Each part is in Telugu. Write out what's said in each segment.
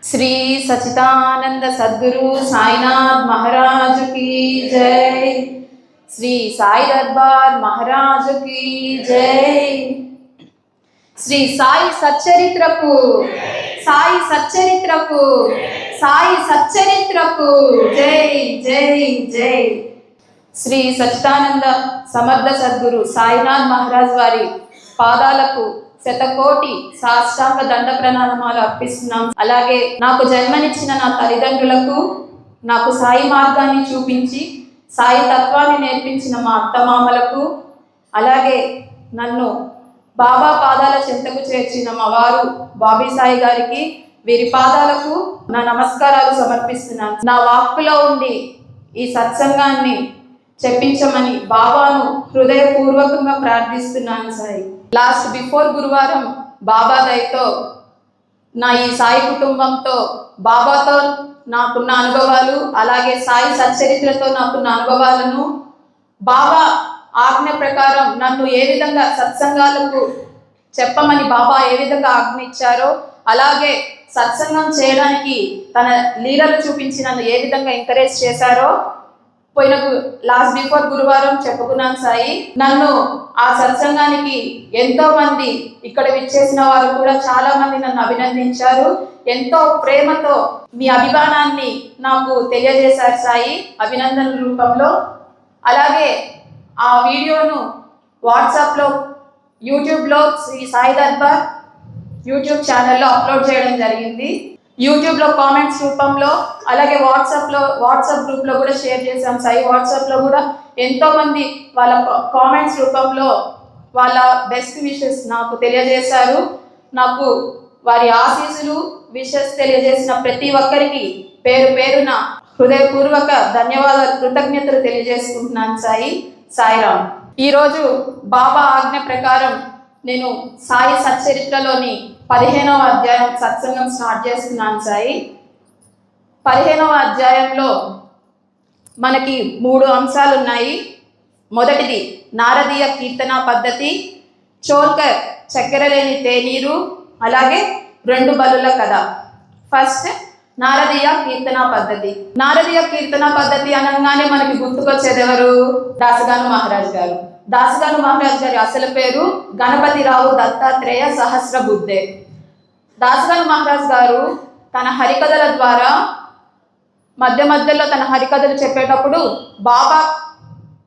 श्री सच्चिदानंद सद्गुरु साईनाथ महाराज की जय। श्री साई दरबार महाराज की जय। श्री साई सच्चरित्रकु साई सच्चरित्रकु साई सच्चरित्रकु जय जय जय। श्री सच्चिदानंद समर्थ सद्गुरु साईनाथ महाराज वारी పాదాలకు శతకోటి సాష్టాంగ దండ ప్రణామాలు అర్పిస్తున్నాం. అలాగే నాకు జన్మనిచ్చిన నా తల్లిదండ్రులకు, నాకు సాయి మార్గాన్ని చూపించి సాయి తత్వాన్ని నేర్పించిన మా అత్తమామలకు, అలాగే నన్ను బాబా పాదాల చెంతకు చేర్చిన మా వారు బాబీ సాయి గారికి, వీరి పాదాలకు నా నమస్కారాలు సమర్పిస్తున్నాను. నా వాక్కులో ఉండి ఈ సత్సంగాన్ని చెప్పించమని బాబాను హృదయపూర్వకంగా ప్రార్థిస్తున్నాను సాయి. లాస్ట్ బిఫోర్ గురువారం బాబా దయతో నా ఈ సాయి కుటుంబంతో, బాబాతో నాకున్న అనుభవాలు, అలాగే సాయి సచ్చరిత్రతో నాకున్న అనుభవాలను, బాబా ఆజ్ఞ ప్రకారం నన్ను ఏ విధంగా సత్సంగాలకు చెప్పమని బాబా ఏ విధంగా ఆజ్ఞ ఇచ్చారో, అలాగే సత్సంగం చేయడానికి తన లీలలు చూపించి నన్ను ఏ విధంగా ఎంకరేజ్ చేశారో పోయిన లాస్ట్ బిఫోర్ గురువారం చెప్పుకున్నాను సాయి. నన్ను ఆ సత్సంగానికి ఎంతో మంది ఇక్కడ విచ్చేసిన వారు కూడా చాలా మంది నన్ను అభినందించారు. ఎంతో ప్రేమతో మీ అభిమానాన్ని నాకు తెలియజేశారు సాయి, అభినందన రూపంలో. అలాగే ఆ వీడియోను వాట్సాప్లో, యూట్యూబ్లో శ్రీ సాయి దర్బార్ యూట్యూబ్ ఛానల్లో అప్లోడ్ చేయడం జరిగింది. యూట్యూబ్లో కామెంట్స్ రూపంలో, అలాగే వాట్సాప్ గ్రూప్లో కూడా షేర్ చేశాం సాయి. వాట్సాప్లో కూడా ఎంతోమంది వాళ్ళ కామెంట్స్ రూపంలో వాళ్ళ బెస్ట్ విషెస్ నాకు తెలియజేశారు. నాకు వారి ఆశీస్సులు, విషెస్ తెలియజేసిన ప్రతి ఒక్కరికి పేరు పేరున హృదయపూర్వక ధన్యవాదాలు, కృతజ్ఞతలు తెలియజేసుకుంటున్నాను సాయి. సాయిరామ్. ఈరోజు బాబా ఆజ్ఞ ప్రకారం నేను సాయి సచ్చరిత్రలోని 15వ అధ్యాయం సత్సంగం స్టార్ట్ చేస్తున్నాను సాయి. 15వ అధ్యాయంలో మనకి 3 అంశాలు ఉన్నాయి. మొదటిది నారదీయ కీర్తన పద్ధతి, చోల్కర్ చక్కెర లేని తేనీరు, అలాగే 2 బలుల కథ. ఫస్ట్ నారదీయ కీర్తన పద్ధతి. నారదీయ కీర్తన పద్ధతి అనగానే మనకి గుర్తుకొచ్చేది ఎవరు? దాసగాను మహారాజ్ గారు. దాసగాను మహారాజ్ గారి అసలు పేరు గణపతిరావు దత్తాత్రేయ సహస్రబుద్ధే. దాసగాను మహారాజ్ గారు తన హరికథల ద్వారా మధ్యలో తన హరికథలు చెప్పేటప్పుడు బాబా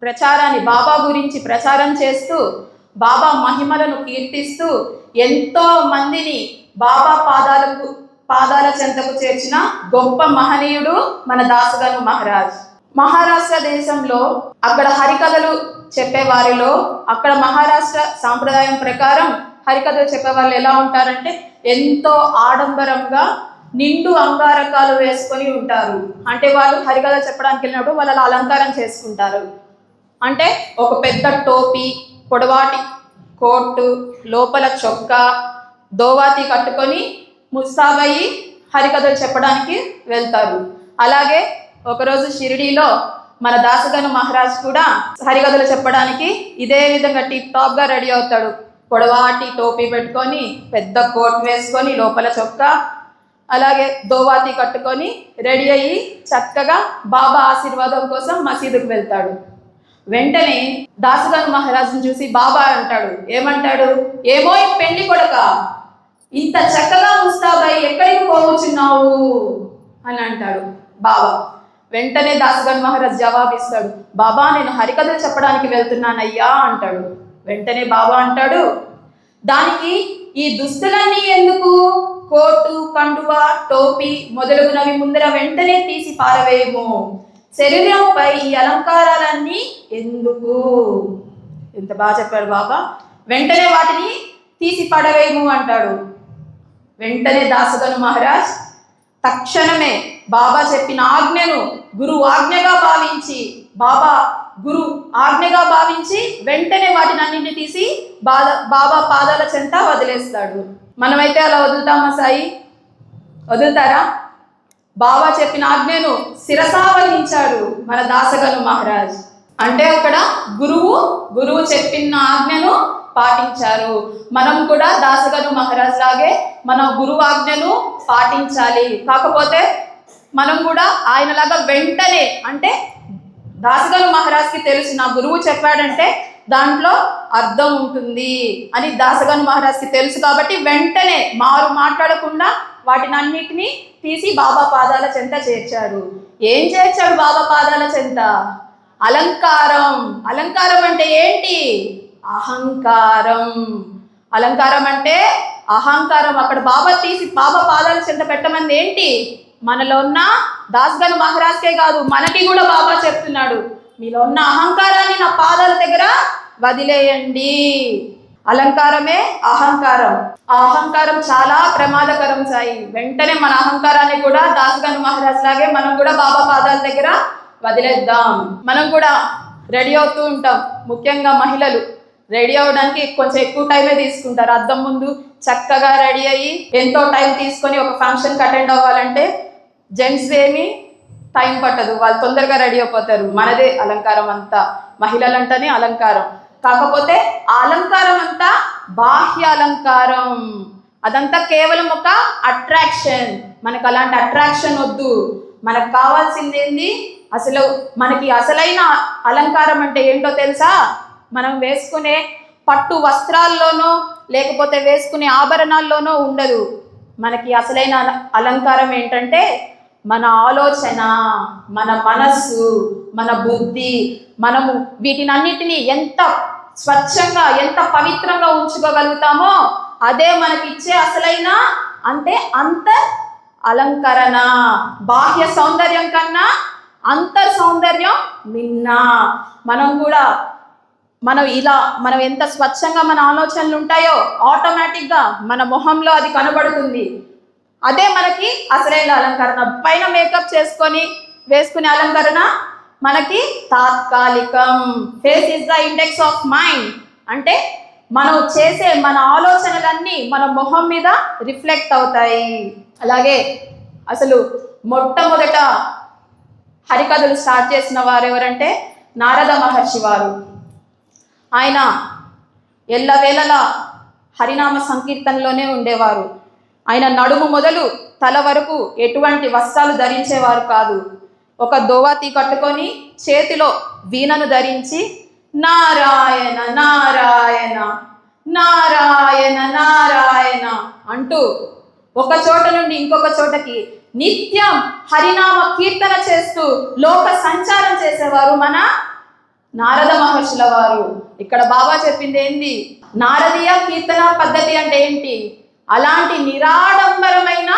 ప్రచారాన్ని, బాబా గురించి ప్రచారం చేస్తూ, బాబా మహిమలను కీర్తిస్తూ ఎంతో మందిని బాబా పాదాల చెంతకు చేర్చిన గొప్ప మహనీయుడు మన దాసగాను మహారాజ్. మహారాష్ట్ర దేశంలో అక్కడ హరికథలు చెప్పే వారిలో, అక్కడ మహారాష్ట్ర సాంప్రదాయం ప్రకారం హరికథలు చెప్పే వాళ్ళు ఎలా ఉంటారంటే ఎంతో ఆడంబరంగా నిండు అంగారకాలు వేసుకొని ఉంటారు. అంటే వాళ్ళు హరికథ చెప్పడానికి వెళ్ళినప్పుడు వాళ్ళు అలంకారం చేసుకుంటారు. అంటే ఒక పెద్ద టోపీ, పొడవాటి కోటు, లోపల చొక్కా, దోవాతి కట్టుకొని ముస్తాబయ్యి హరికథలు చెప్పడానికి వెళ్తారు. అలాగే ఒకరోజు షిరిడీలో మన దాసగాను మహారాజ్ కూడా హరికథలు చెప్పడానికి ఇదే విధంగా టిప్ టాప్గా రెడీ అవుతాడు. పొడవాటి టోపీ పెట్టుకొని, పెద్ద కోట్ వేసుకొని, లోపల చొక్కా, అలాగే దోవాతి కట్టుకొని రెడీ అయ్యి చక్కగా బాబా ఆశీర్వాదం కోసం మసీదుకు వెళ్తాడు. వెంటనే దాసగాను మహారాజును చూసి బాబా అంటాడు, ఏమంటాడు? ఏమో ఈ పెళ్లి కొడక, ఇంత చక్కగా ముస్తాబై ఎక్కడికి పోవచ్చున్నావు అని అంటాడు బాబా. వెంటనే దాసగాను మహారాజ్ జవాబిస్తాడు, బాబా నేను హరికథలు చెప్పడానికి వెళ్తున్నానయ్యా అంటాడు. వెంటనే బాబా అంటాడు, దానికి ఈ దుస్తులన్నీ ఎందుకు? కోటు, కండువా, టోపీ మొదలగునవి ముందర వెంటనే తీసి పారవేయము. శరీరంపై ఈ అలంకారాలన్నీ ఎందుకు? ఎంత బాగా చెప్పాడు బాబా. వెంటనే వాటిని తీసి పడవేయము అంటాడు. వెంటనే దాసగాను మహారాజ్ తక్షణమే బాబా చెప్పిన ఆజ్ఞను గురు ఆజ్ఞగా భావించి, గురు ఆజ్ఞగా భావించి వెంటనే వాటిని అన్నింటినీ తీసి బాబా పాదాల చెంత వదిలేస్తాడు. మనమైతే అలా వదులుతామా సాయి? వదులుతారా? బాబా చెప్పిన ఆజ్ఞను శిరసా వహించాడు మన దాసగాను మహారాజ్. అంటే అక్కడ గురువు చెప్పిన ఆజ్ఞను పాటించారు. మనం కూడా దాసగను మహారాజ్ లాగే మన గురువు ఆజ్ఞను పాటించాలి. కాకపోతే మనం కూడా ఆయనలాగా వెంటనే, అంటే దాసగను మహారాజ్కి తెలుసు నా గురువు చెప్పాడంటే దాంట్లో అర్థం ఉంటుంది అని దాసగను మహారాజ్కి తెలుసు కాబట్టి వెంటనే మాట్లాడకుండా వాటిని అన్నిటినీ తీసి బాబా పాదాల చెంత చేర్చాడు. ఏం చేర్చాడు బాబా పాదాల చెంత? అలంకారం. అలంకారం అంటే ఏంటి? అహంకారం. అలంకారం అంటే అహంకారం. అక్కడ బాబా తీసి బాబా పాదాల చెంత పెట్టమంది ఏంటి? మనలో ఉన్న దాస్గను మహారాజ్కే కాదు, మనకి కూడా బాబా చెప్తున్నాడు, మీలో ఉన్న అహంకారాన్ని నా పాదాల దగ్గర వదిలేయండి. అలంకారమే అహంకారం. ఆ అహంకారం చాలా ప్రమాదకరం సాయి. వెంటనే మన అహంకారాన్ని కూడా దాస్గను మహారాజ్ లాగే మనం కూడా బాబా పాదాల దగ్గర వదిలేద్దాం. మనం కూడా రెడీ అవుతూ ఉంటాం, ముఖ్యంగా మహిళలు రెడీ అవ్వడానికి కొంచెం ఎక్కువ టైమే తీసుకుంటారు. అద్దం ముందు చక్కగా రెడీ అయ్యి ఎంతో టైం తీసుకొని ఒక ఫంక్షన్కి అటెండ్ అవ్వాలంటే జెంట్స్ ఏమి టైం పట్టదు, వాళ్ళు తొందరగా రెడీ అయిపోతారు. మనదే అలంకారం అంతా, మహిళలంటేనే అలంకారం. కాకపోతే ఆ అలంకారం అంతా బాహ్య అలంకారం, అదంతా కేవలం ఒక అట్రాక్షన్. మనకు అలాంటి అట్రాక్షన్ వద్దు. మనకు కావాల్సింది ఏంది? అసలు మనకి అసలైన అలంకారం అంటే ఏంటో తెలుసా? మనం వేసుకునే పట్టు వస్త్రాల్లోనో లేకపోతే వేసుకునే ఆభరణాల్లోనో ఉండదు. మనకి అసలైన అలంకారం ఏంటంటే మన ఆలోచన, మన మనస్సు, మన బుద్ధి. మనము వీటిని అన్నిటినీ ఎంత స్వచ్ఛంగా, ఎంత పవిత్రంగా ఉంచుకోగలుగుతామో అదే మనకిచ్చే అసలైన అలంకరణ. బాహ్య సౌందర్యం కన్నా అంతర్ సౌందర్యం మిన్న. మనం ఎంత స్వచ్ఛంగా మన ఆలోచనలు ఉంటాయో ఆటోమేటిక్గా మన మొహంలో అది కనబడుతుంది. అదే మనకి అసలైన అలంకరణ. పైన మేకప్ చేసుకొని వేసుకునే అలంకరణ మనకి తాత్కాలికం. Face is the index of mind. అంటే మనం చేసే మన ఆలోచనలన్నీ మన మొహం మీద రిఫ్లెక్ట్ అవుతాయి. అలాగే అసలు మొట్టమొదట హరికథలు స్టార్ట్ చేసిన వారు ఎవరంటే నారద మహర్షి వారు. ఆయన ఎల్లవేళలా హరినామ సంకీర్తనలోనే ఉండేవారు. ఆయన నడుము మొదలు తల వరకు ఎటువంటి వస్త్రాలు ధరించేవారు కాదు. ఒక దోవాతి కట్టుకొని చేతిలో వీణను ధరించి నారాయణ నారాయణ నారాయణ నారాయణ అంటూ ఒక చోట నుండి ఇంకొక చోటకి నిత్యం హరినామ కీర్తన చేస్తూ లోక సంచారం చేసేవారు మన నారద మహర్షుల వారు. ఇక్కడ బాబా చెప్పింది ఏంది? నారదీయ కీర్తన పద్ధతి అంటే ఏంటి? అలాంటి నిరాడంబరమైన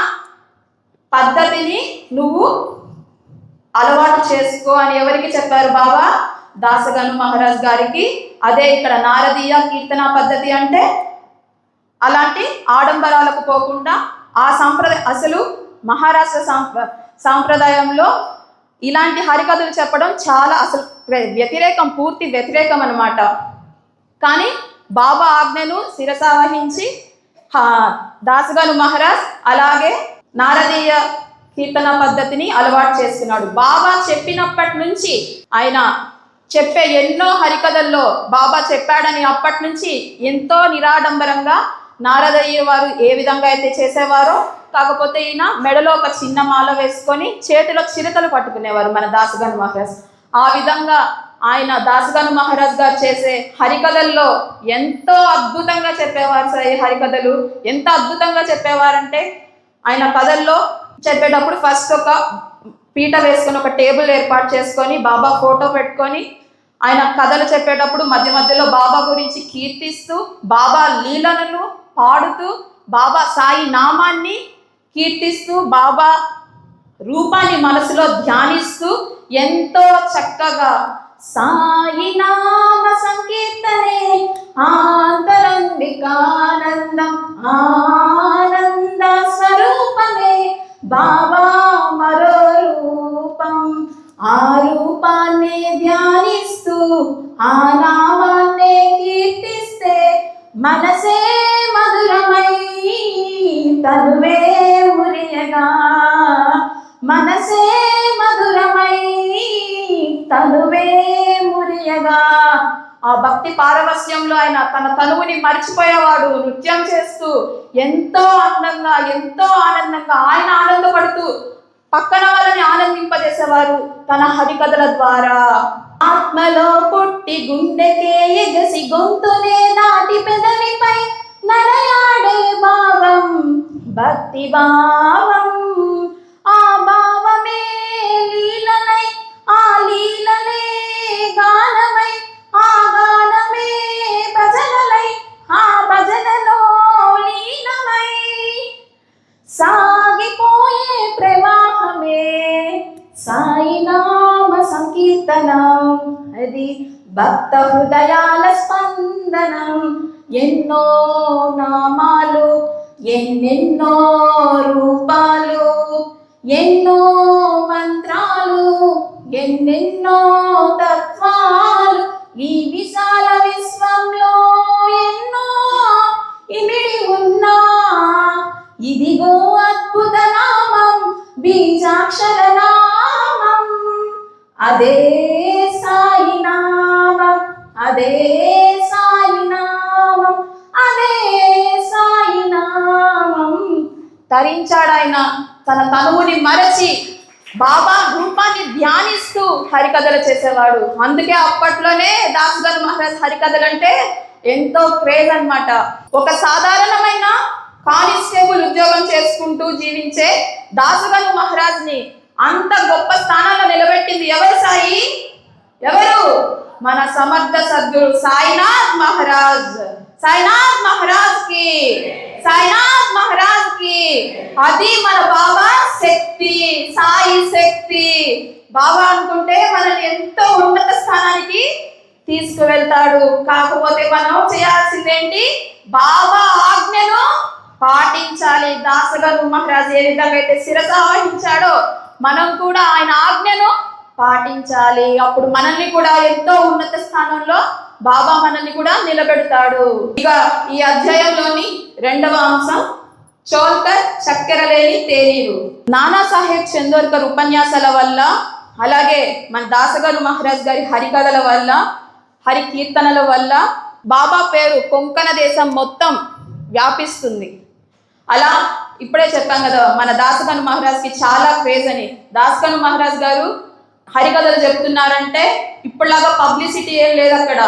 పద్ధతిని నువ్వు అలవాటు చేసుకో అని ఎవరికి చెప్పారు బాబా? దాసగను మహారాజ్ గారికి. అదే ఇక్కడ నారదీయ కీర్తన పద్ధతి అంటే అలాంటి ఆడంబరాలకు పోకుండా ఆ అసలు మహారాష్ట్ర సాంప్రదాయంలో ఇలాంటి హరికథలు చెప్పడం చాలా అసలు వ్యతిరేకం, పూర్తి వ్యతిరేకం అన్నమాట. కానీ బాబా ఆజ్ఞను శిరసావహించి దాసగను మహారాజ్ అలాగే నారదీయ కీర్తన పద్ధతిని అలవాటు చేసుకున్నాడు. బాబా చెప్పినప్పటి నుంచి, ఆయన చెప్పే ఎన్నో హరికథల్లో బాబా చెప్పాడని అప్పటి నుంచి ఎంతో నిరాడంబరంగా నారదయ్య వారు ఏ విధంగా అయితే చేసేవారో, కాకపోతే ఈయన మెడలో ఒక చిన్న మాల వేసుకొని చేతిలో చిరతలు పట్టుకునేవారు మన దాసగను మహారాజ్. ఆ విధంగా ఆయన దాసగను మహారాజ్ గారు చేసే హరికథల్లో ఎంతో అద్భుతంగా చెప్పేవారు సార్. ఈ హరికథలు ఎంత అద్భుతంగా చెప్పేవారంటే, ఆయన కథల్లో చెప్పేటప్పుడు ఫస్ట్ ఒక పీట వేసుకొని ఒక టేబుల్ ఏర్పాటు చేసుకొని బాబా ఫోటో పెట్టుకొని ఆయన కథలు చెప్పేటప్పుడు మధ్య మధ్యలో బాబా గురించి కీర్తిస్తూ, బాబా లీలలను పాడుతూ, బాబా సాయి నామాన్ని కీర్తిస్తూ, బాబా రూపాన్ని మనసులో ధ్యానిస్తూ ఎంతో చక్కగా సాయి నామ సంకీర్తనే ఆంతరంగికానందం ఆనంద స్వరూపమే బాబా మరో రూపం. ఆ రూపాన్ని ధ్యానిస్తూ ఆ నామాన్నే కీర్తిస్తే మనసే మధురమై తనువే మురియగా, మనసే మధురమై తనువే మురి ఆ భక్తి పారవస్యంలో ఆయన తన తనువుని మర్చిపోయేవాడు. నృత్యం చేస్తూ ఎంతో అందంగా, ఎంతో ఆనందంగా ఆయన ఆనందపడుతూ పక్కన వాళ్ళని ఆనందింపజేసేవారు తన హరికథల ద్వారా. ఆత్మలో పుట్టి గుండెకే ఎగసి గొంతునే దాటి పెదవిపై నడయాడే భావం భక్తి భావం. ఆ భావమే లీలనై, ఆ లీలనే గానమై, ఆ గానమే భజనలై, ఆ భజనలో లీనమై సాగిపోయే ప్రవాహమే సాయి నామ సంకీర్తనం. అది భక్త హృదయాల స్పందనం. ఎన్నో నామాలు, ఎన్నెన్నో రూపాలు, ఎన్నో మంత్రాలు, ఎన్నెన్నో తత్వాలు, ఈ విశాల విశ్వంలో ఎన్నో ఇమిడి ఉన్నా ఇదిగో అద్భుత నామం, బీజాక్షర నామం. అదే సాయి నామం, అదే సాయి నామం, అదే సాయి నామం. తరించాడాయన తన తనువుని మరచి బాబా రూపాన్ని ధ్యానిస్తూ హరికథలు చేసేవాడు. అందుకే అప్పట్లోనే దాసగను మహారాజ్ హరికథలు అంటే ఎంతో క్రేజ్ అన్నమాట. ఒక సాధారణమైన కానిస్టేబుల్ ఉద్యోగం చేసుకుంటూ జీవించే దాసగను మహారాజ్ని అంత గొప్ప స్థానంలో నిలబెట్టింది ఎవరు? సాయి. ఎవరు? మన సమర్థ సద్గురు సాయినాథ్ మహారాజ్. సాయినాథ్ మహారాజ్ కి, సాయినాథ్ మహారాజ్ కి. అది మన బాబా శక్తి, సాయి శక్తి. బాబా అనుకుంటే మనల్ని ఎంతో ఉన్నత స్థానానికి తీసుకువెళ్తాడు. కాకపోతే మనం చేయాల్సిందేంటి? బాబా ఆజ్ఞను పాటించాలి. దాసగను మహారాజ్ ఏ విధంగా అయితే శిరస వహించాడో మనం కూడా ఆయన ఆజ్ఞను పాటించాలి. అప్పుడు మనల్ని కూడా ఎంతో ఉన్నత స్థానంలో బాబా మనల్ని కూడా నిలబెడతాడు. ఇక ఈ అధ్యాయంలోని 2వ అంశం చోల్కర్ చక్కెర లేని తేనీరు. నానాసాహెబ్ చందోర్కర్ ఉపన్యాసాల వల్ల, అలాగే మన దాసగను మహారాజ్ గారి హరికథల వల్ల, హరి కీర్తనల వల్ల బాబా పేరు కొంకణ దేశం మొత్తం వ్యాపిస్తుంది. అలా ఇప్పుడే చెప్పాం కదా, మన దాసగను మహారాజ్కి చాలా క్రేజ్ అని. దాసగను మహారాజ్ గారు హరికథలు చెప్తున్నారంటే ఇప్పటిలాగా పబ్లిసిటీ ఏం లేదు, అక్కడ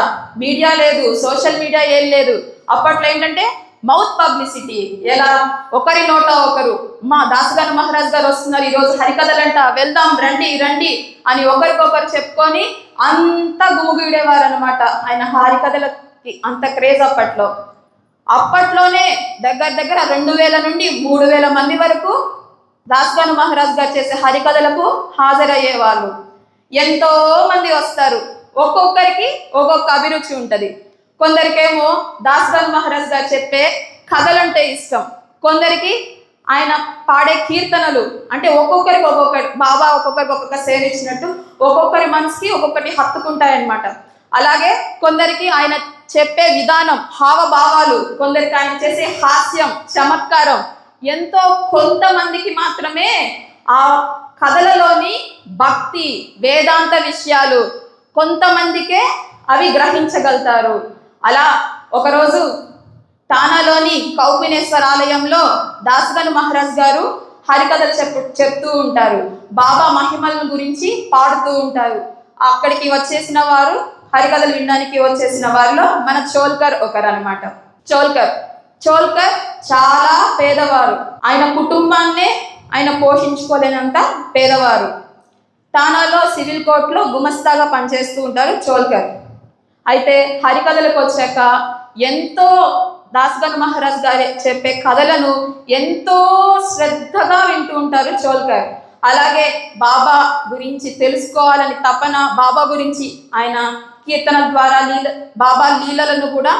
మీడియా లేదు, సోషల్ మీడియా ఏం లేదు. అప్పట్లో ఏంటంటే మౌత్ పబ్లిసిటీ. ఎలా? ఒకరి నోట ఒకరు, మా దాసగను మహారాజ్ గారు వస్తున్నారు ఈరోజు హరికథలంట, వెళ్దాం రండి రండి అని ఒకరికొకరు చెప్పుకొని అంత గుమిగూడేవారు అనమాట. ఆయన హరికథలకి అంత క్రేజ్ అప్పట్లో. అప్పట్లోనే దగ్గర దగ్గర 2000 నుండి 3000 మంది వరకు దాసగను మహారాజ్ గారు చేసే హరికథలకు హాజరయ్యేవాళ్ళు. ఎంతో మంది వస్తారు. ఒక్కొక్కరికి ఒక్కొక్క అభిరుచి ఉంటుంది. కొందరికేమో దాసగను మహారాజ్ గారు చెప్పే కథలంటే ఇష్టం, కొందరికి ఆయన పాడే కీర్తనలు అంటే ఒక్కొక్కరికి ఒక్కొక్కటి, బాబా ఒక్కొక్కరికి ఒక్కొక్క సేవ ఇచ్చినట్టు ఒక్కొక్కరి మనసుకి ఒక్కొక్కటి హత్తుకుంటాయన్నమాట. అలాగే కొందరికి ఆయన చెప్పే విధానం, హావభావాలు, కొందరికి ఆయన చేసే హాస్యం, చమత్కారం ఎంతో కొంతమందికి మాత్రమే ఆ కథలలోని భక్తి, వేదాంత విషయాలు కొంతమందికే అవి గ్రహించగలుగుతారు. అలా ఒకరోజు తానాలోని కౌపినేశ్వర ఆలయంలో దాసగను మహారాజ్ గారు హరికథలు చెప్తూ ఉంటారు. బాబా మహిమల గురించి పాడుతూ ఉంటారు. అక్కడికి వచ్చేసిన వారు, హరికథలు వినడానికి వచ్చేసిన వారిలో మన చోల్కర్ ఒకరు అనమాట. చోల్కర్ చాలా పేదవారు. ఆయన కుటుంబాన్నే ఆయన పోషించుకోలేనంత పేదవారు. తానాలో సివిల్ కోర్టులో గుమస్తాగా పనిచేస్తూ ఉంటారు చోల్కర్. అయితే హరికథలకు వచ్చాక ఎంతో దాసగను మహారాజ్ గారు చెప్పే కథలను ఎంతో శ్రద్ధగా వింటూ ఉంటారు చోల్కర్. అలాగే బాబా గురించి తెలుసుకోవాలని తపన, బాబా గురించి ఆయన కీర్తన ద్వారా బాబా లీలలను కూడా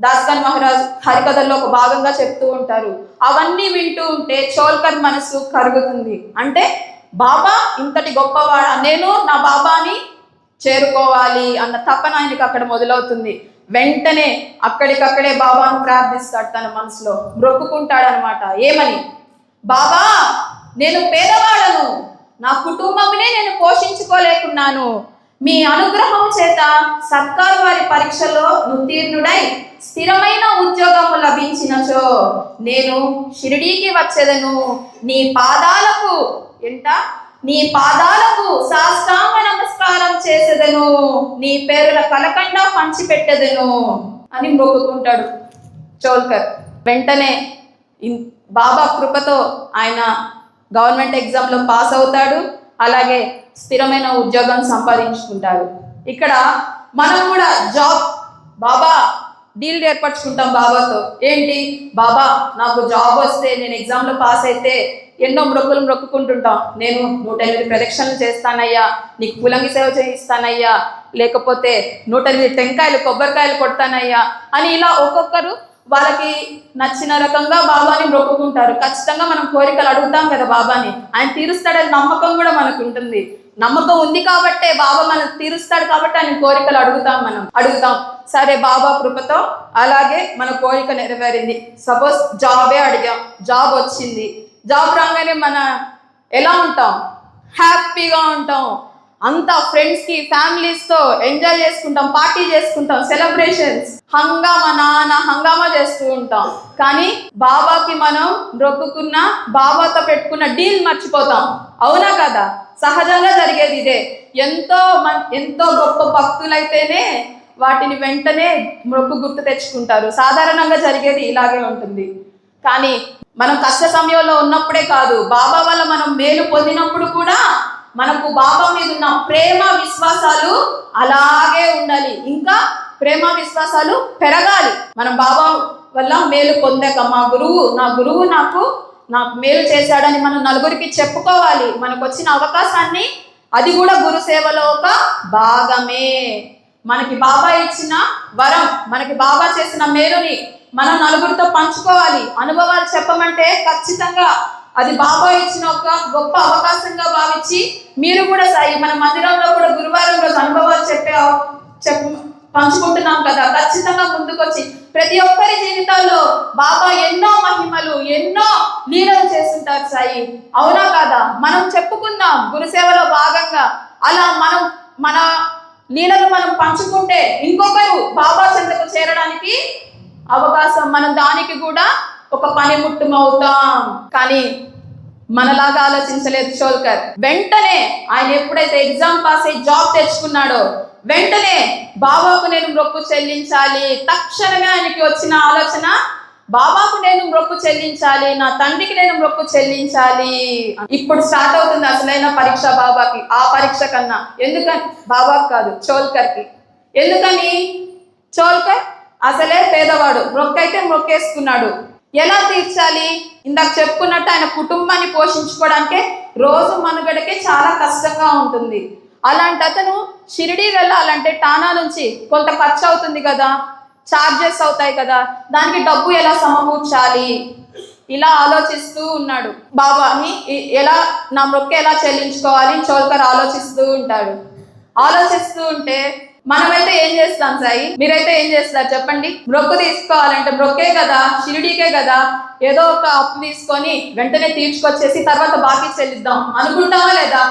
దాసగను మహారాజ్ హరికథల్లో ఒక భాగంగా చెప్తూ ఉంటారు. అవన్నీ వింటూ ఉంటే చోల్కర్ మనసు కరుగుతుంది. అంటే బాబా ఇంతటి గొప్పవాడా, నేను నా బాబాని చేరుకోవాలి అన్న తపన ఆయనకి అక్కడ మొదలవుతుంది. వెంటనే అక్కడికక్కడే బాబాను ప్రార్థిస్తాడు, తన మనసులో మొక్కుకుంటాడనమాట. ఏమని? బాబా, నేను పేదవాడను, నా కుటుంబంనే నేను పోషించుకోలేకున్నాను, మీ అనుగ్రహం చేత సర్కారు వారి పరీక్షలో ఉత్తీర్ణుడై స్థిరమైన ఉద్యోగము లభించినచో నేను షిరిడీకి వచ్చేదను. నీ పాదాలకు నీ పాదాలకు సాష్టాంగ నమస్కారం చేసేదను, నీ పేరుల కలకండ పంచిపెట్టెదను అని మొక్కుకుంటాడు చోల్కర్. వెంటనే బాబా కృపతో ఆయన గవర్నమెంట్ ఎగ్జామ్లో పాస్ అవుతాడు, అలాగే స్థిరమైన ఉద్యోగం సంపాదించుకుంటారు. ఇక్కడ మనం కూడా బాబా డీల్ ఏర్పరచుకుంటాం బాబాతో. ఏంటి, బాబా నాకు జాబ్ వస్తే, నేను ఎగ్జామ్లో పాస్ అయితే ఎన్నో మొక్కుకుంటుంటాం. నేను 108 ప్రదక్షిణలు చేస్తానయ్యా, నీకు పులంగి సేవ చేయిస్తానయ్యా, లేకపోతే 108 టెంకాయలు కొబ్బరికాయలు కొడతానయ్యా అని ఇలా ఒక్కొక్కరు వాళ్ళకి నచ్చిన రకంగా బాబాని మొక్కుకుంటారు. ఖచ్చితంగా మనం కోరికలు అడుగుతాం కదా బాబాని, ఆయన తీరుస్తాడని నమ్మకం కూడా మనకు ఉంటుంది. నమ్మకం ఉంది కాబట్టే బాబా మనకు తీరుస్తాడు కాబట్టి ఆయన కోరికలు అడుగుతాం. సరే, బాబా కృపతో అలాగే మన కోరిక నెరవేరింది. సపోజ్ జాబే అడిగాం, జాబ్ వచ్చింది. జాబ్ రాగానే మన ఎలా ఉంటాం, హ్యాపీగా ఉంటాం. అంతా ఫ్రెండ్స్కి ఫ్యామిలీస్తో ఎంజాయ్ చేసుకుంటాం, పార్టీ చేసుకుంటాం, సెలబ్రేషన్స్, హంగామా చేస్తూ ఉంటాం. కానీ బాబాకి మనం మొక్కుకున్న, బాబాతో పెట్టుకున్న డీల్ మర్చిపోతాం. అవునా కదా? సహజంగా జరిగేది ఇదే. ఎంతో గొప్ప భక్తులైతేనే వాటిని వెంటనే మొక్కు గుర్తు తెచ్చుకుంటారు. సాధారణంగా జరిగేది ఇలాగే ఉంటుంది. కానీ మనం కష్ట సమయంలో ఉన్నప్పుడే కాదు, బాబా వల్ల మనం మేలు పొందినప్పుడు కూడా మనకు బాబా మీద ఉన్న ప్రేమ విశ్వాసాలు అలాగే ఉండాలి. ఇంకా ప్రేమ విశ్వాసాలు పెరగాలి. మనం బాబా వల్ల మేలు పొందాక నా గురువు నాకు మేలు చేశాడని మనం నలుగురికి చెప్పుకోవాలి. మనకు వచ్చిన అవకాశాన్ని, అది కూడా గురు సేవలో ఒక భాగమే. మనకి బాబా ఇచ్చిన వరం, మనకి బాబా చేసిన మేలుని మనం నలుగురితో పంచుకోవాలి. అనుభవాలు చెప్పమంటే ఖచ్చితంగా అది బాబా ఇచ్చిన ఒక గొప్ప అవకాశంగా భావించి మీరు కూడా మన మందిరంలో కూడా గురువారం రోజు అనుభవాలు పంచుకుంటున్నాం కదా. ఖచ్చితంగా ముందుకొచ్చి ప్రతి ఒక్కరి జీవితాల్లో బాబా ఎన్నో మహిమలు, ఎన్నో లీలలు చేస్తుంటారు సాయి. అవునా కాదా? మనం చెప్పుకుందాం గురుసేవలో భాగంగా. అలా మన లీలలు మనం పంచుకుంటే ఇంకొకరు బాబా చెంతకు చేరడానికి అవకాశం, మనం దానికి కూడా ఒక పనిముట్టుమవుతాం. కానీ మనలాగా ఆలోచించలేదు చోల్కర్. వెంటనే ఆయన ఎప్పుడైతే ఎగ్జామ్ పాస్ అయ్యి జాబ్ తెచ్చుకున్నాడో వెంటనే బాబాకు నేను మొక్కు చెల్లించాలి. తక్షణమే ఆయనకి వచ్చిన ఆలోచన, బాబాకు నేను మొక్కు చెల్లించాలి, నా తండ్రికి నేను మొక్కు చెల్లించాలి. ఇప్పుడు స్టార్ట్ అవుతుంది అసలైన పరీక్ష బాబాకి. ఆ పరీక్ష కన్నా ఎందుకని బాబాకి కాదు, చోల్కర్కి. ఎందుకని? చోల్కర్ అసలే పేదవాడు, మొక్కైతే మొక్కేసుకున్నాడు. ఎలా తీర్చాలి? ఇందాక చెప్పుకున్నట్టు ఆయన కుటుంబాన్ని పోషించుకోవడానికే రోజు మనుగడకే చాలా కష్టంగా ఉంటుంది. అలాంటి అతను షిరిడీ వెళ్ళాలంటే టానా నుంచి కొంత ఖర్చు అవుతుంది కదా, ఛార్జెస్ అవుతాయి కదా, దానికి డబ్బు ఎలా సమకూర్చాలి? ఇలా ఆలోచిస్తూ ఉన్నాడు. బాబాని నా మొక్కు ఎలా చెల్లించుకోవాలి చోల్కర్ ఆలోచిస్తూ ఉంటాడు. ఆలోచిస్తూ ఉంటే మనమైతే ఏం చేస్తాం సాయి? మీరైతే ఏం చేస్తారు చెప్పండి? మొక్కు తీసుకోవాలంటే మొక్కే కదా, షిరిడీకే కదా, ఏదో ఒక అప్పు తీసుకొని వెంటనే తీర్చుకొచ్చేసి తర్వాత బాకీ చెల్లిద్దాం అనుకుంటామా లేదా?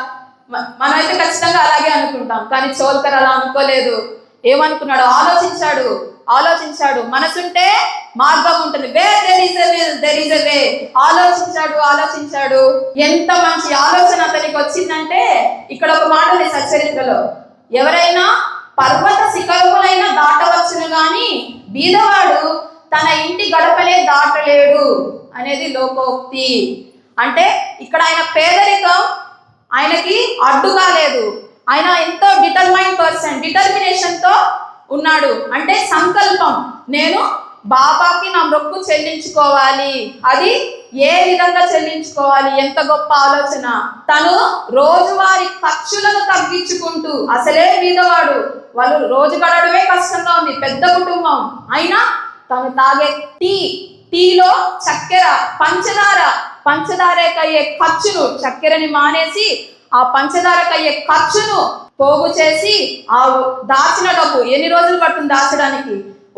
మనమైతే ఖచ్చితంగా అలాగే అనుకుంటాం. కానీ చోల్కర్ అలా అనుకోలేదు. ఏమనుకున్నాడు? ఆలోచించాడు. మనసుంటే మార్గం ఉంటుంది. there is a way. ఆలోచించాడు. ఎంత మంచి ఆలోచన అతనికి వచ్చిందంటే, ఇక్కడ ఒక మాట ఉంది సచ్చరిత్రలో, ఎవరైనా పర్వత శిఖరములైనా దాటవచ్చును గాని బీదవాడు తన ఇంటి గడపనే దాటలేడు అనేది లోకోక్తి. అంటే ఇక్కడ ఆయన పేదరికం ఆయనకి అడ్డు కాలేదు. ఆయన ఎంతో డిటర్మినేషన్తో ఉన్నాడు. అంటే సంకల్పం, నేను బాబాకి నా మొక్కు చెల్లించుకోవాలి. అది ఏ విధంగా చెల్లించుకోవాలి? ఎంత గొప్ప ఆలోచన! తను రోజువారి ఖర్చులను తగ్గించుకుంటూ, అసలే బీదవాడు, వాళ్ళు రోజు గడవడమే కష్టంగా ఉంది, పెద్ద కుటుంబం అయినా తను తాగే టీలో చక్కెర, పంచదారకయ్యే ఖర్చును, చక్కెరని మానేసి ఆ పంచదారకయ్యే ఖర్చును పోగు చేసి ఆ దాచిన డబ్బు ఎన్ని రోజులు పడుతుంది దాచడానికి,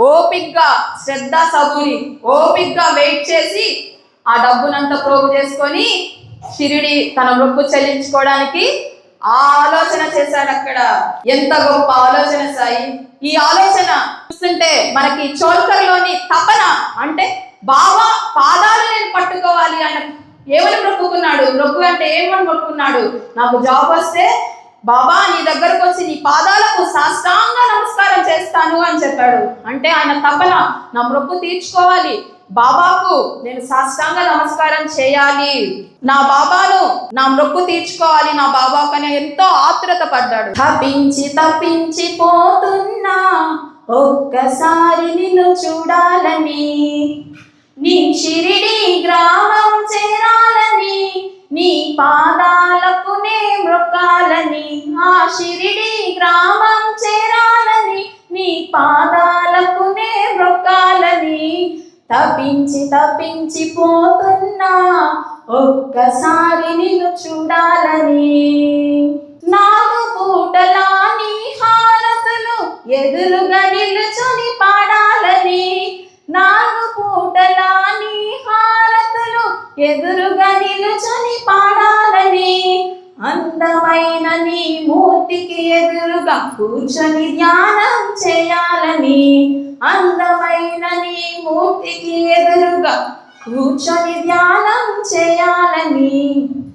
ఓపిక్గా శ్రద్ధ సబూరి ఓపిక్గా వెయిట్ చేసి ఆ డబ్బునంతా పోగు చేసుకొని షిరిడి తన మొక్కు చెల్లించుకోవడానికి ఆ ఆలోచన చేశాడు అక్కడ. ఎంత గొప్ప ఆలోచన సాయి! ఈ ఆలోచన చూస్తుంటే మనకి చోల్కర్లోని తపన అంటే బాబా పాదాలు నేను పట్టుకోవాలి. ఆయన ఏమని మొక్కుకున్నాడు? మొక్కు అంటే ఏమని మొక్కుకున్నాడు? నాకు జాబ్ వస్తే బాబా నీ దగ్గరకు వచ్చి నీ పాదాలకు సాష్టాంగ నమస్కారం చేస్తాను అని చెప్పాడు. అంటే ఆయన తపన నా మొక్కు తీర్చుకోవాలి, బాబాకు నేను సాష్టాంగ నమస్కారం చేయాలి, నా బాబాను నా మొక్కు తీర్చుకోవాలి, నా బాబాకు అని ఎంతో ఆతురత పడ్డాడు. తప్పించి తప్పించి పోతున్నా ఒక్కసారి నిన్ను చూడాలని, నీ షిరిడి గ్రామం చేరాలని, నీ పాదాలకు నే మొక్కాలని, ఆ షిరిడి గ్రామం చేరాలని, నీ పాదాలకు నే మొక్కాలని, తప్పించి తప్పించి పోతున్నా ఒక్కసారి నిన్ను చూడాలని. 4 పూటలా నీ హారతులు ఎదురుగా నిలుచుని పాడాలని, 4 పూటలా నీ హారతులు ఎదురుగా నిలుచుని పాడాలని, అందమైన నీ మూర్తికి ఎదురుగా కూర్చొని ధ్యానం చేయాలని, అందమైన నీ మూర్తికి ఎదురుగా కూర్చొని ధ్యానం చేయాలని,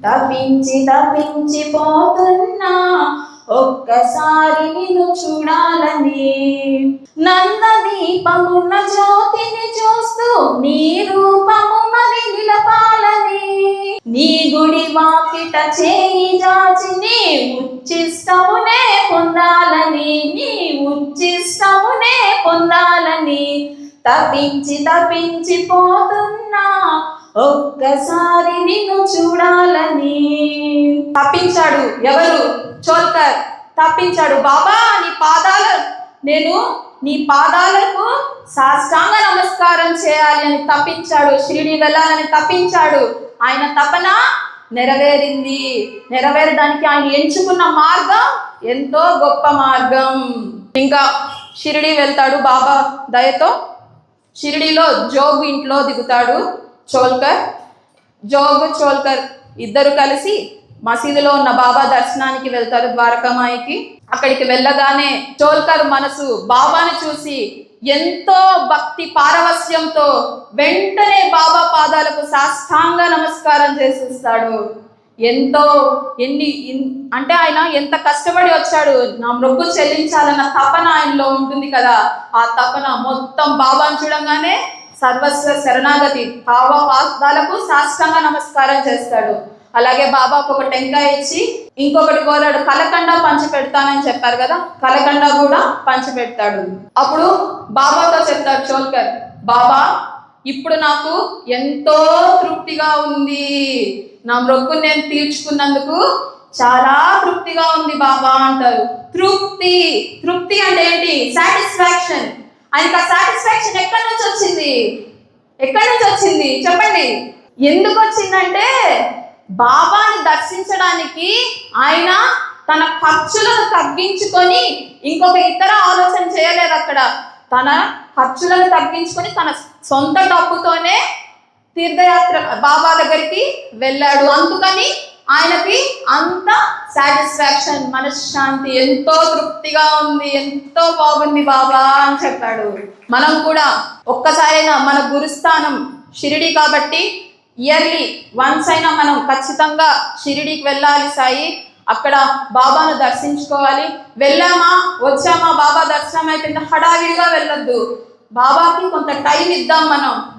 తప్పించి తప్పించి పోతున్నా ఒక్కసారి నిన్ను చూడాలని. నందదీపమున్న జ్యోతిని చూస్తూ నీ రూపము మరి నిలపాలని, నీ గుడి వాకిట చేయి జాచి నీ ఉచ్చిష్టమునే పొందాలని, నీ ఉచ్చిష్టమునే పొందాలని, తప్పించి తప్పించి పోతున్నా ఒక్కసారి నిన్ను చూడాలని. తప్పించాడు ఎవరు? చోల్కర్ తప్పించాడు. బాబా నీ పాదాలకు సాష్టాంగ నమస్కారం చేయాలి అని తప్పించాడు. షిరిడి వెళ్ళాలని తప్పించాడు. ఆయన తపన నెరవేరింది. నెరవేరడానికి ఆయన ఎంచుకున్న మార్గం ఎంతో గొప్ప మార్గం. ఇంకా షిరిడి వెళ్తాడు బాబా దయతో. షిరిడిలో జోగు ఇంట్లో దిగుతాడు చోల్కర్. జోగు చోల్కర్ ఇద్దరు కలిసి మసీదులో ఉన్న బాబా దర్శనానికి వెళ్తారు, ద్వారకామాయికి. అక్కడికి వెళ్ళగానే చోల్కర్ మనసు బాబాని చూసి ఎంతో భక్తి పారవస్యంతో వెంటనే బాబా పాదాలకు సాష్టాంగ నమస్కారం చేసేస్తాడు. అంటే ఆయన ఎంత కష్టపడి వచ్చాడు, నా మొక్కు చెల్లించాలన్న తపన ఆయనలో ఉంటుంది కదా. ఆ తపన మొత్తం బాబాను చూడంగానే సర్వస్వ శరణాగతి, బాబా పాదాలకు సాష్టాంగ నమస్కారం చేస్తాడు. అలాగే బాబాకు ఒక టెంకాయ ఇచ్చి ఇంకొకటి కోరాడు, కలకండ పంచి పెడతానని చెప్పారు కదా, కలకండ కూడా పంచి పెడతాడు. అప్పుడు బాబాతో చెప్తాడు చోల్కర్, బాబా ఇప్పుడు నాకు ఎంతో తృప్తిగా ఉంది, నా మొక్కు నేను తీర్చుకున్నందుకు చాలా తృప్తిగా ఉంది బాబా అంటారు. తృప్తి అంటే ఏంటి? సాటిస్ఫాక్షన్. ఆయనకు ఆ సాటిస్ఫాక్షన్ ఎక్కడి నుంచి వచ్చింది చెప్పండి. ఎందుకు వచ్చిందంటే బాబాని దర్శించడానికి ఆయన తన ఖర్చులను తగ్గించుకొని ఇంకొక ఇతర ఆలోచన చేయలేదు. అక్కడ తన ఖర్చులను తగ్గించుకొని తన సొంత డబ్బుతోనే తీర్థయాత్ర బాబా దగ్గరికి వెళ్ళాడు. అందుకని ఆయనకి అంత సాటిస్ఫాక్షన్, మనశ్శాంతి, ఎంతో తృప్తిగా ఉంది, ఎంతో బాగుంది బాబా అని చెప్పాడు. మనం కూడా ఒక్కసారైనా మన గురుస్థానం షిరిడి కాబట్టి ఇయర్లీ వన్స్ అయినా మనం ఖచ్చితంగా షిరిడికి వెళ్ళాలి సాయి. అక్కడ బాబాను దర్శించుకోవాలి. వెళ్ళామా వచ్చామా బాబా దర్శనం అయిపోయింది హడావిడిగా వెళ్ళొద్దు. బాబాకి కొంత టైం ఇద్దాం.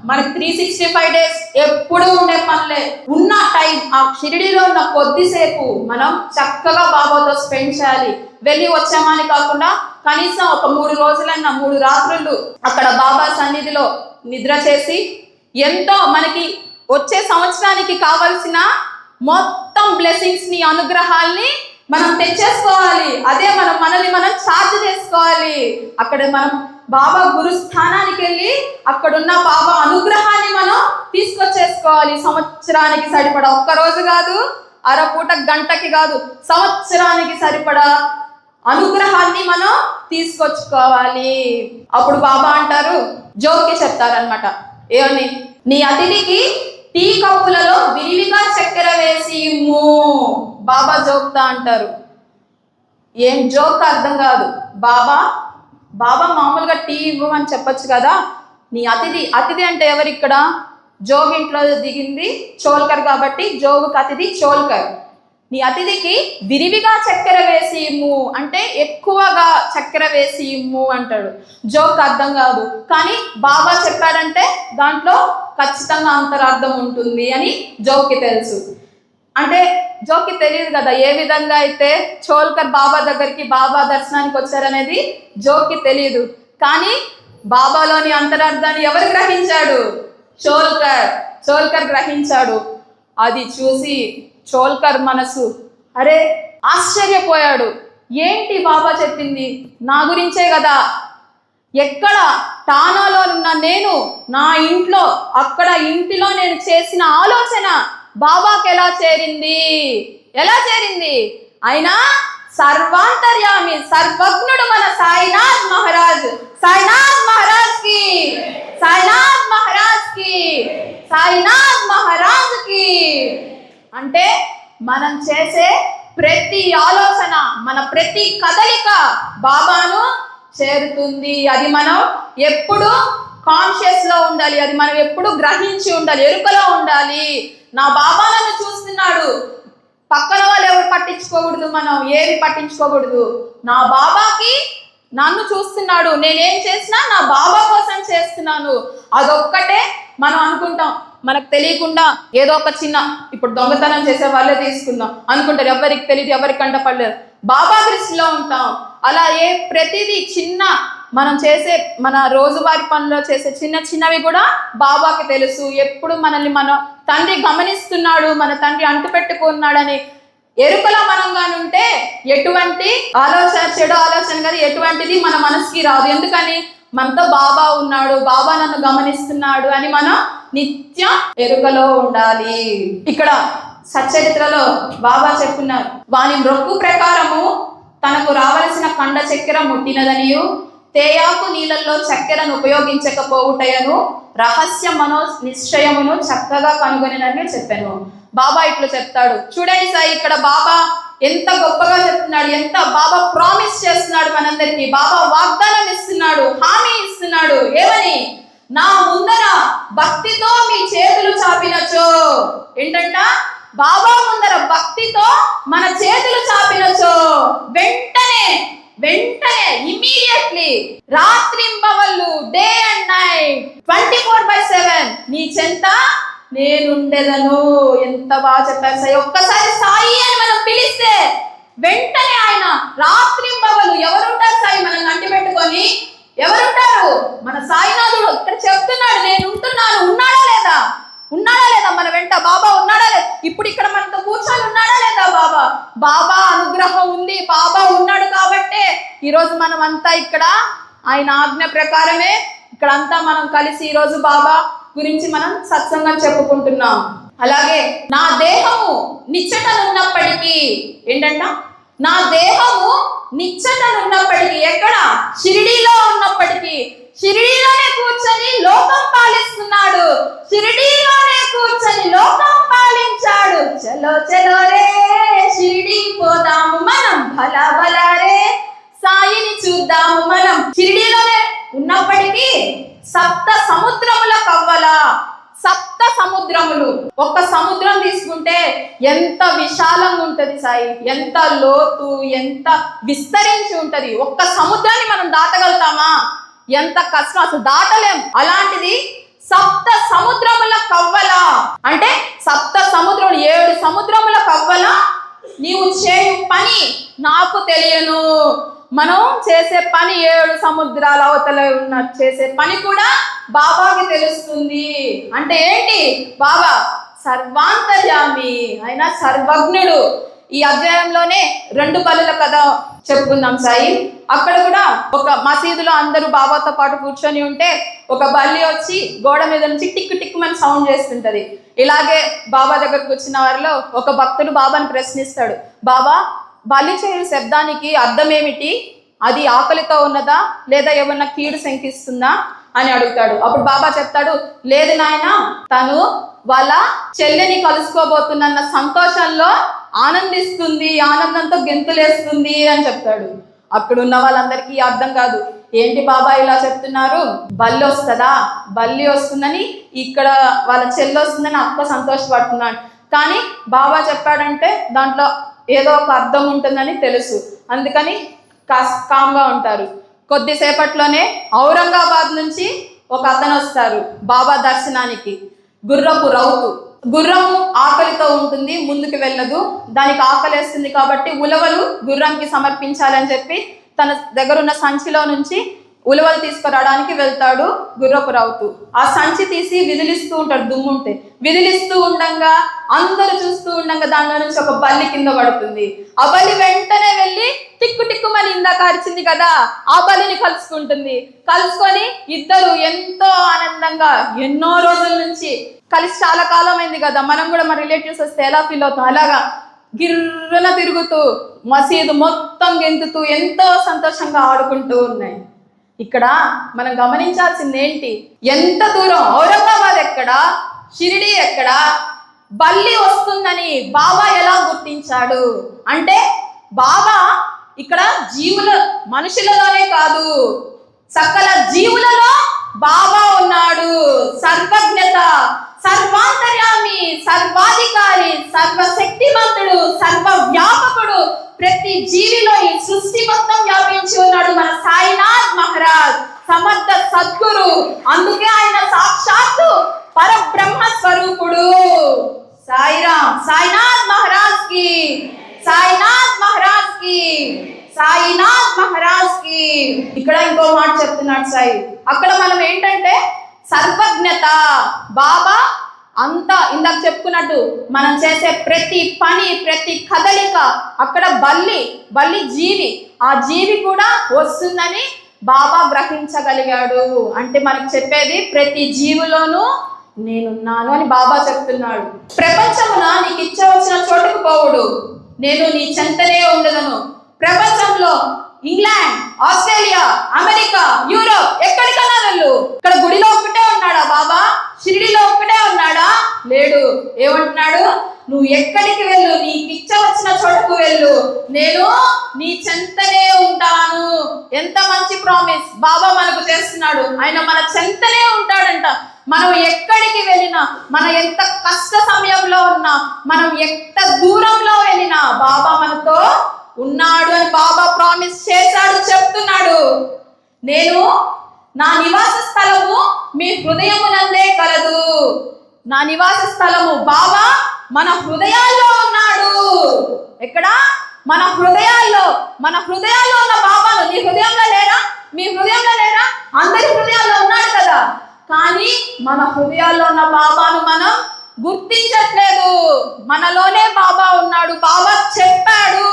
మనకి 365 days ఎప్పుడు ఉండే పనులే. ఉన్న టైం ఆ షిరిడిలో ఉన్న కొద్దిసేపు మనం చక్కగా బాబాతో స్పెండ్ చేయాలి. వెళ్ళి వచ్చామని కాకుండా కనీసం ఒక 3 రోజులన్నా 3 రాత్రులు అక్కడ బాబా సన్నిధిలో నిద్ర చేసి ఎంతో మనకి వచ్చే సంవత్సరానికి కావలసిన మొత్తం బ్లెస్సింగ్స్ ని, అనుగ్రహాల్ని మనం తెచ్చేసుకోవాలి. అదే మనల్ని మనం ఛార్జ్ చేసుకోవాలి. అక్కడ మనం బాబా గురుస్థానానికి వెళ్ళి అక్కడున్న బాబా అనుగ్రహాన్ని మనం తీసుకొచ్చేసుకోవాలి. సంవత్సరానికి సరిపడా, ఒక్కరోజు కాదు, అరపూట గంటకి కాదు, సంవత్సరానికి సరిపడా అనుగ్రహాన్ని మనం తీసుకొచ్చుకోవాలి. అప్పుడు బాబా అంటారు, జోక్కి చెప్తారనమాట, ఏమని, నీ అతిథికి టీ కప్పులలో విరివిగా చక్కెర వేసి ఇమ్ము. బాబా జోక్తా అంటారు. ఏం జోక్ అర్థం కాదు. బాబా బాబా మామూలుగా టీ ఇవ్వమని చెప్పొచ్చు కదా. నీ అతిథి అంటే ఎవరు ఇక్కడ? జోగు ఇంట్లో దిగింది చోల్కర్ కాబట్టి జోగుకి అతిథి చోల్కర్. నీ అతిథికి విరివిగా చక్కెర వేసి ఇమ్ము అంటే ఎక్కువగా చక్కెర వేసి ఇమ్ము అంటాడు. జోక్ అర్థం కాదు, కానీ బాబా చెప్పాడంటే దాంట్లో ఖచ్చితంగా అంతరార్థం ఉంటుంది అని జోక్కి తెలుసు. అంటే జోక్కి తెలియదు కదా ఏ విధంగా అయితే చోల్కర్ బాబా దగ్గరికి బాబా దర్శనానికి వచ్చారనేది జోక్కి తెలియదు. కానీ బాబాలోని అంతరార్థాన్ని ఎవరు గ్రహించాడు? చోల్కర్ గ్రహించాడు. అది చూసి చోల్కర్ మనసు అరే ఆశ్చర్యపోయాడు. ఏంటి బాబా చెప్పింది నా గురించే కదా. ఎక్కడ టానాలో ఉన్న నేను నా ఇంట్లో అక్కడ ఇంటిలో నేను చేసిన ఆలోచన బాబాకి ఎలా చేరింది? అయినా సర్వాంతర్యామి సర్వజ్ఞుడు మన సాయినాథ్ మహారాజ్ కి అంటే మనం చేసే ప్రతి ఆలోచన మన ప్రతి కదలిక బాబాను చేరుతుంది. అది మనం ఎప్పుడు కాన్షియస్ లో ఉండాలి, అది మనం ఎప్పుడు గ్రహించి ఉండాలి, ఎరుకలో ఉండాలి. నా బాబా నన్ను చూస్తున్నాడు, పక్కన వాళ్ళు ఎవరు పట్టించుకోకూడదు, మనం ఏవి పట్టించుకోకూడదు. నా బాబాకి నన్ను చూస్తున్నాడు, నేనేం చేసినా నా బాబా కోసం చేస్తున్నాను. అదొక్కటే మనం అనుకుంటాం. మనకు తెలియకుండా ఏదో ఒక చిన్న ఇప్పుడు దొంగతనం చేసే వాళ్ళే తీసుకుందాం అనుకుంటారు, ఎవరికి తెలియదు, ఎవరికి కంటపడలేదు, బాబా దృష్టిలో ఉంటాం. అలా ప్రతిదీ చిన్న మనం చేసే మన రోజువారి పనిలో చేసే చిన్నవి కూడా బాబాకి తెలుసు. ఎప్పుడు మనల్ని మన తండ్రి గమనిస్తున్నాడు, మన తండ్రి అంటుపెట్టుకున్నాడని ఎరుకలో మనం కానుంటే ఎటువంటి ఆలోచన, చెడు ఆలోచన కదా ఎటువంటిది మన మనసుకి రాదు. ఎందుకని? మనతో బాబా ఉన్నాడు, బాబా నన్ను గమనిస్తున్నాడు అని మనం నిత్యం ఎరుకలో ఉండాలి. ఇక్కడ సచ్చరిత్రలో బాబా చెప్పున్నారు, వాని మ్రొక్కు ప్రకారము తనకు రావలసిన కండ చక్కెర ముట్టినదనియు తేయాకు నీళ్ళల్లో చక్కెరను ఉపయోగించకపోవుటయను రహస్య మనో నిశ్చయమును చక్కగా కనుగొనినని చెప్పాను. బాబా ఇట్లా చెప్తాడు. చూడండి సాయి, ఇక్కడ బాబా ఎంత గొప్పగా చెప్తున్నాడు, ఎంత బాబా ప్రామిస్ చేస్తున్నాడు మనందరికీ. బాబా వాగ్దానం ఇస్తున్నాడు, హామీ ఇస్తున్నాడు. ఏమని? నా ముందర భక్తితో మీ చేతులు చాపినచో. ఏంటంట? బాబా ముందర భక్తితో మన చేతులు చాపినచో వెంటనే ఇమీడియట్లీ రాత్రింబవళ్ళు డే అండ్ నైట్ 24/7 నీ చెంత నేనుండెదను. ఎంత బాగా చెప్పారు సాయి. ఒక్కసారి సాయి అని మనం పిలిస్తే వెంటనే ఆయన రాత్రింబవళ్ళు ఎవరుంటారు సాయి మనం అంటి పెట్టుకొని? ఎవరుంటారు? మన సాయినాథుడు ఇక్కడ చెప్తున్నాడు, నేను ఉంటున్నాను. ఉన్నాడా లేదా? మన వెంట బాబా ఉన్నాడా లేదా? ఇప్పుడు ఇక్కడ మనతో కూర్చొని ఉన్నాడా లేదా? బాబా అనుగ్రహం ఉంది, బాబా ఉన్నాడు కాబట్టే ఈరోజు మనం అంతా ఇక్కడ ఆయన ఆజ్ఞ ప్రకారమే ఇక్కడంతా మనం కలిసి ఈరోజు బాబా గురించి మనం సత్సంగం చెప్పుకుంటున్నాం. అలాగే నా దేహము నిచ్చటనున్నప్పటికీ ఏంటంట? నా దేహము నిచ్చటనున్నప్పటికీ ఎక్కడ? షిరిడీలో ఉన్నప్పటికీ షిరిడీలోనే కూర్చొని లోకం పాలిస్తున్నాడు. షిరిడీలోనే కూర్చొని లోకం పాలించాడు. చలో చలో రే షిరిడీ పోదాము మనం, భలా భలా రే సాయిని చూద్దాము మనం. షిరిడీలోనే ఉన్నప్పటికీ సప్త సముద్రముల కవ్వల, సప్త సముద్రములు. ఒక్క సముద్రం తీసుకుంటే ఎంత విశాలంగా ఉంటది సాయి, ఎంత లోతు, ఎంత విస్తరించి ఉంటది. ఒక్క సముద్రాన్ని మనం దాటగలుగుతామా? ఎంత కష్టం, అసలు దాటలేం. అలాంటిది సప్త సముద్రముల కవ్వల అంటే సప్త సముద్రములు 7 సముద్రముల కవ్వల నీవు చేయు పని నాకు తెలియను. మనం చేసే పని 7 సముద్రాల అవతల ఉన్న చేసే పని కూడా బాబాకి తెలుస్తుంది. అంటే ఏంటి? బాబా సర్వాంతర్యామి, ఆయన సర్వజ్ఞుడు. ఈ అధ్యాయంలోనే 2 బలుల కథ చెప్పుకుందాం సాయి. అక్కడ కూడా ఒక మసీదులో అందరూ బాబాతో పాటు కూర్చొని ఉంటే ఒక బల్లి వచ్చి గోడ మీద నుంచి టిక్కు టిక్కుమని సౌండ్ చేస్తుంటది. ఇలాగే బాబా దగ్గరకు వచ్చిన వారిలో ఒక భక్తుడు బాబాని ప్రశ్నిస్తాడు, బాబా బలి చేయు శబ్దానికి అర్థం ఏమిటి? అది ఆకలితో ఉన్నదా లేదా ఏమన్నా కీడు శంకిస్తుందా అని అడుగుతాడు. అప్పుడు బాబా చెప్తాడు, లేదు నాయన, తను వాళ్ళ చెల్లెని కలుసుకోబోతున్న సంతోషంలో ఆనందిస్తుంది, ఆనందంతో గెంతులేస్తుంది అని చెప్తాడు. అక్కడ ఉన్న వాళ్ళందరికీ అర్థం కాదు. ఏంటి బాబా ఇలా చెప్తున్నారు, బల్లి వస్తుందా, బల్లి వస్తుందని ఇక్కడ వాళ్ళ చెల్లి వస్తుందని అక్క సంతోషపడుతున్నాడు. కానీ బాబా చెప్పాడంటే దాంట్లో ఏదో ఒక అర్థం ఉంటుందని తెలుసు, అందుకని కామ్గా ఉంటారు. కొద్దిసేపట్లోనే ఔరంగాబాద్ నుంచి ఒక అతను వస్తారు బాబా దర్శనానికి. గుర్రపు రౌతు. గుర్రము ఆకలితో ఉంటుంది, ముందుకు వెళ్ళదు. దానికి ఆకలేస్తుంది కాబట్టి ఉలవలు గుర్రంకి సమర్పించాలని చెప్పి తన దగ్గర ఉన్న సంచిలో నుంచి ఉలవలు తీసుకురావడానికి వెళ్తాడు గుర్రపు రౌతు. ఆ సంచి తీసి విదిలిస్తూ ఉంటాడు, దుమ్ముంటే విదిలిస్తూ ఉండంగా అందరూ చూస్తూ ఉండంగా దానిలో నుంచి ఒక బల్లి కింద పడుతుంది. ఆ బల్లి వెంటనే వెళ్ళి టిక్కు టిక్కుమని ఇందాక అరిచింది కదా, ఆ బల్లిని కలుసుకుంటుంది. కలుసుకొని ఇద్దరు ఎంతో ఆనందంగా ఎన్నో రోజుల నుంచి కలిసి చాలా కాలం అయింది కదా, మనం కూడా మన రిలేటివ్స్ వస్తే ఎలా ఫీల్ అవుతాం, అలాగా గిర్రన తిరుగుతూ మసీదు మొత్తం గెంతుతూ ఎంతో సంతోషంగా ఆడుకుంటూ ఉన్నాయి. ఇక్కడ మనం గమనించాల్సింది ఏంటి, ఎంత దూరం, ఔరంగాబాద్ ఎక్కడ, షిరిడి ఎక్కడ, బల్లి వస్తుందని బాబా ఎలా గుర్తించాడు అంటే, బాబా ఇక్కడ మనుషులలోనే కాదు సకల జీవులలో బాబా ఉన్నాడు. సర్వజ్ఞత, సర్వాంతర్యామి, సర్వాధికారి, సర్వశక్తివంతుడు, సర్వవ్యాపకుడు, ప్రతి జీవిలో ఈ సృష్టి మొత్తం వ్యాపించి ఉన్నాడు మన సాయినాథ్ మహారాజ్, సమర్థ సద్గురు. అందుకే ఆయన సాక్షాత్తు పరబ్రహ్మ స్వరూపుడు. సాయిరామ్, సాయినాథ్ మహారాజ్ కి, సాయినాథ్ మహారాజ్ కి, సాయినాథ్ మహారాజ్ కి. ఇక్కడ ఇంకో మాట చెప్తున్నాడు సాయి. అక్కడ మనం ఏంటంటే సర్వజ్ఞత, బాబా అంతా ఇందాక చెప్పుకున్నట్టు మనం చేసే ప్రతి పని, ప్రతి కదలిక, అక్కడ బల్లి జీవి, ఆ జీవి కూడా వస్తుందని బాబా గ్రహించగలిగాడు. అంటే మనకు చెప్పేది ప్రతి జీవిలోనూ నేనున్నాను అని బాబా చెప్తున్నాడు. ప్రపంచమున నీకు ఇచ్చవచ్చిన చోటుకు పోవుడు, నేను నీ చెంతనే ఉండదను. ప్రపంచంలో ఇంగ్లాండ్, ఆస్ట్రేలియా, అమెరికా, యూరోప్ ఎక్కడికన్నా వెళ్ళు, ఇక్కడ గుడిలో ఒక్కటే ఉన్నాడా బాబా, షిరిడిలో ఒక్కటే ఉన్నాడా, లేడు. ఏమంటున్నాడు, నువ్వు ఎక్కడికి వెళ్ళు, నీకు ఇచ్చ వచ్చిన చోటుకు వెళ్ళు, నేను నీ చెంతనే ఉంటాను. ఎంత మంచి ప్రామిస్ బాబా మనకు చేస్తున్నాడు. ఆయన మన చెంతనే ఉంటాడంట. మనం ఎక్కడికి వెళ్ళినా, మనం ఎంత కష్ట సమయంలో ఉన్నా, మనం ఎంత దూరంలో వెళ్ళినా బాబా మనతో ఉన్నాడు అని బాబా ప్రామిస్ చేశాడు, చెప్తున్నాడు. నేను నా నివాస స్థలము మీ హృదయమునందే కలదు. నా నివాస స్థలము బాబా మన హృదయాల్లో ఉన్నాడు. ఎక్కడ? మన హృదయాల్లో. మన హృదయాల్లో ఉన్న బాబాను నీ హృదయంలో లేరా? మీ హృదయంలో లేరా? అందరి హృదయాల్లో ఉన్నాడు కదా. కానీ మన హృదయాల్లో ఉన్న బాబాను మనం గుర్తించట్లేదు. మనలోనే బాబా ఉన్నాడు. బాబా చెప్పాడు,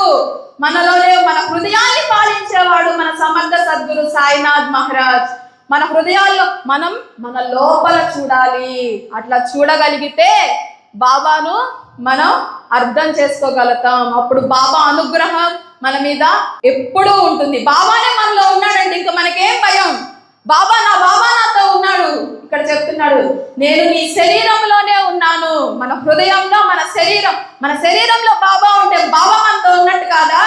మనలోనే మన హృదయాన్ని పాలించేవాడు మన సమర్థ సద్గురు సాయినాథ్ మహారాజ్. మన హృదయాల్లో మనం మన లోపల చూడాలి. అట్లా చూడగలిగితే బాబాను మనం అర్థం చేసుకోగలుగుతాం. అప్పుడు బాబా అనుగ్రహం మన మీద ఎప్పుడూ ఉంటుంది. బాబానే మనలో ఉన్నాడండి, ఇంకా మనకేం భయం. బాబా నాతో ఉన్నాడు. ఇక్కడ చెప్తున్నాడు, నేను నీ శరీరంలోనే ఉన్నాను. మన హృదయంలో మన శరీరంలో బాబా ఉంటే బాబా మనతో ఉన్నట్టు కాదా?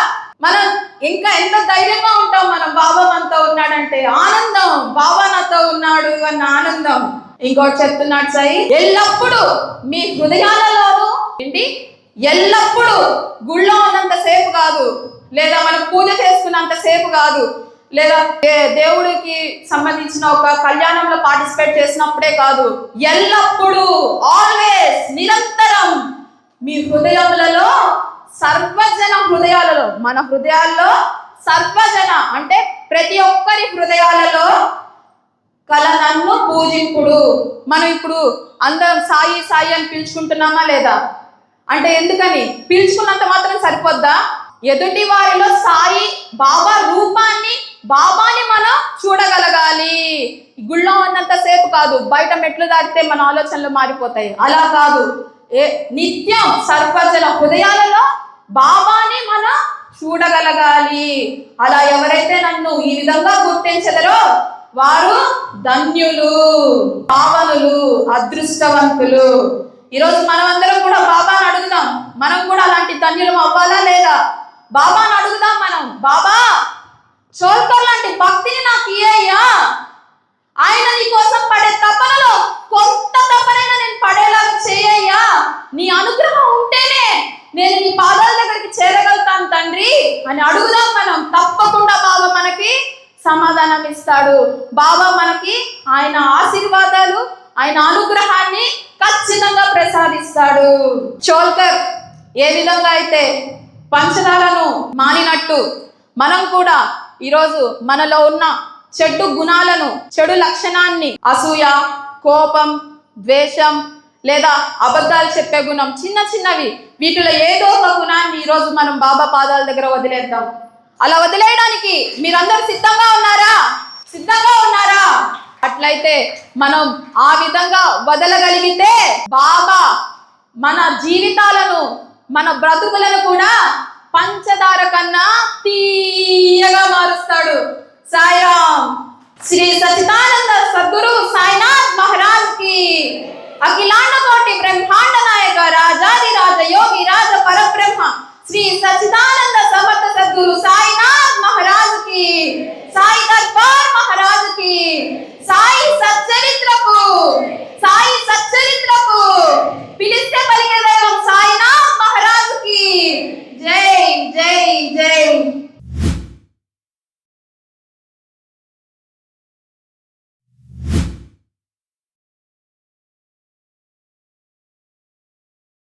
మనం ఇంకా ఎంత ధైర్యంగా ఉంటాం. మనం బాబా మనతో ఉన్నాడంటే ఆనందం, బాబా నాతో ఉన్నాడు అన్న ఆనందం. ఇంకోటి చెప్తున్నాడు సాయి, ఎల్లప్పుడూ మీ హృదయాలలోనూ ఏంటి, ఎల్లప్పుడూ గుళ్ళో ఉన్నంత సేపు కాదు, లేదా మనం పూజ చేసుకున్నంత సేపు కాదు, లేదా దేవుడికి సంబంధించిన ఒక కళ్యాణంలో పార్టిసిపేట్ చేసినప్పుడే కాదు, ఎల్లప్పుడూ, ఆల్వేస్, నిరంతరం మీ హృదయములలో, సర్వజన హృదయాలలో, మన హృదయాల్లో సర్వజన అంటే ప్రతి ఒక్కరి హృదయాలలో కల నన్ను పూజింపుడు. మనం ఇప్పుడు అందరం సాయి సాయి అని పిలుచుకుంటున్నామా లేదా? అంటే ఎందుకని? పిలుచుకున్నంత మాత్రం సరిపోద్దా? ఎదుటి వారిలో సాయి బాబా రూపాన్ని, బాబాని మనం చూడగలగాలి. గుళ్ళో ఉన్నంత సేపు కాదు, బయట మెట్లు దాటితే మన ఆలోచనలు మారిపోతాయి. అలా కాదు, నిత్యం సర్వజన హృదయాలలో బాబాని మనం చూడగలగాలి. అలా ఎవరైతే నన్ను ఈ విధంగా గుర్తించదరో వారు ధన్యులు, పావనులు, అదృష్టవంతులు. ఈరోజు మనమందరం కూడా బాబాను అడుగుదాం, మనం కూడా అలాంటి ధన్యులం అవ్వాలా లేదా? బాబాని అడుగుదాం మనం, బాబా చోల్కర్ లాంటి భక్తిని నాకు ఇయ్యయ్యా, ఆయన నీ కోసం పడే తపనలో కొంత తపనైనా నేను పడేలాగా చేయయ్యా, నీ అనుగ్రహం ఉంటేనే నేను నీ పాదాల దగ్గరికి చేరగలుగుతాను తండ్రి అని అడుగుదాం మనం. తప్పకుండా బాబా మనకి సమాధానం ఇస్తాడు. బాబా మనకి ఆయన ఆశీర్వాదాలు, ఆయన అనుగ్రహాన్ని ఖచ్చితంగా ప్రసాదిస్తాడు. చోల్కర్ ఏ విధంగా అయితే పంచదారను మానినట్టు మనం కూడా ఈరోజు మనలో ఉన్న చెడు గుణాలను, చెడు లక్షణాన్ని, అసూయ, కోపం, ద్వేషం లేదా అబద్ధాలు చెప్పే గుణం, చిన్న చిన్నవి, వీటిలో ఏదో ఒక గుణాన్ని ఈరోజు మనం బాబా పాదాల దగ్గర వదిలేద్దాం. అలా వదిలేయడానికి మీరందరూ సిద్ధంగా ఉన్నారా? సిద్ధంగా ఉన్నారా? అట్లయితే మనం ఆ విధంగా వదలగలిగితే బాబా మన జీవితాలను, మన బ్రతుకులను కూడా పంచదార కన్నా తీయగా మారుస్తాడు. సాయిరామ్. శ్రీ సచ్చిదానంద సద్గురు సాయినాథ్ మహారాజ్ కి, అఖిలాండ కోటి బ్రహ్మాండ నాయక రాజాది రాజ యోగి రాజ పరబ్రహ్మ శ్రీ సచ్చిదానంద సమర్థ సద్గురు సాయినాథ్ మహారాజ్ కి, సాయి దర్బార్ మహారాజ్ కి, సాయి